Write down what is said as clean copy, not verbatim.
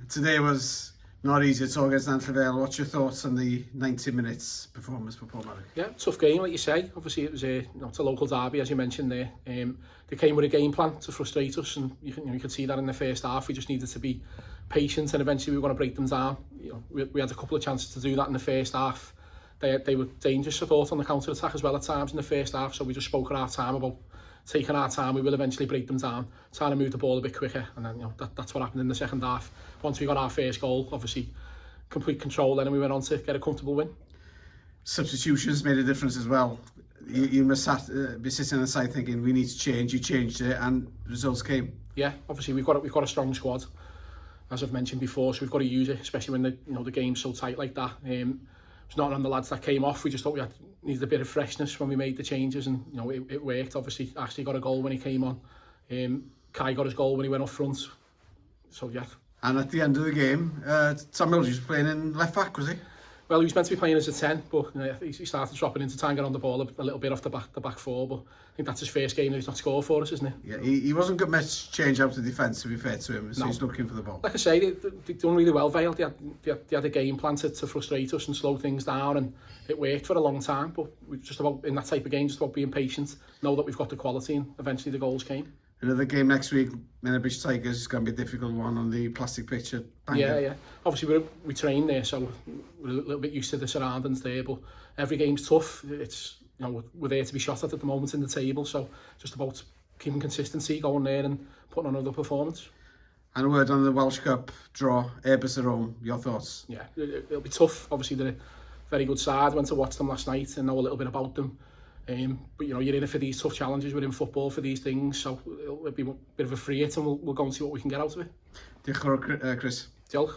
Today was not easy at all against Nantlle Vale. What's your thoughts on the 90 minutes performance for Paul Merrick? Yeah, tough game, like you say. Obviously, it was it's a local derby, as you mentioned there. They came with a game plan to frustrate us, and you could see that in the first half. We just needed to be patient, and eventually we were going to break them down. We had a couple of chances to do that in the first half. They were dangerous, I thought, on the counter attack as well at times in the first half. So we just spoke at our time about taking our time. We will eventually break them down, trying to move the ball a bit quicker, and then that's what happened in the second half. Once we got our first goal, obviously complete control then, and we went on to get a comfortable win. Substitutions made a difference as well. You must be sitting on the side thinking we need to change. You changed it, and results came. Yeah, obviously we've got a strong squad, as I've mentioned before, so we've got to use it, especially when the game's so tight like that. It's not on the lads that came off. We just thought we needed a bit of freshness when we made the changes, and it worked. Obviously, Ashley got a goal when he came on. Kai got his goal when he went up front. So yeah. And at the end of the game, Tom Mills was playing in left back, was he? Well, he was meant to be playing as a 10, but he started dropping in to try and get on the ball a little bit off the back four. But I think that's his first game that he's not scored for us, isn't it? Yeah, he wasn't good much change out of defence, to be fair to him. So he's looking for the ball. Like I say, they done really well, Vale. They had a game plan to frustrate us and slow things down, and it worked for a long time. But we've just about in that type of game, just about being patient, know that we've got the quality, and eventually the goals came. Another game next week, Menabridge Tigers, is going to be a difficult one on the plastic pitch at Bangor. Yeah. Obviously, we train there, so we're a little bit used to the surroundings there. But every game's tough. It's we're there to be shot at the moment in the table, so just about keeping consistency going there and putting on another performance. And a word on the Welsh Cup draw, Airbus at home. Your thoughts? Yeah, it'll be tough. Obviously, they're a very good side. Went to watch them last night and know a little bit about them. But you're in it for these tough challenges. We're in football for these things, so it'll be a bit of a free hit, and we'll go and see what we can get out of it. Diolch yn fawr, Chris. Diolch.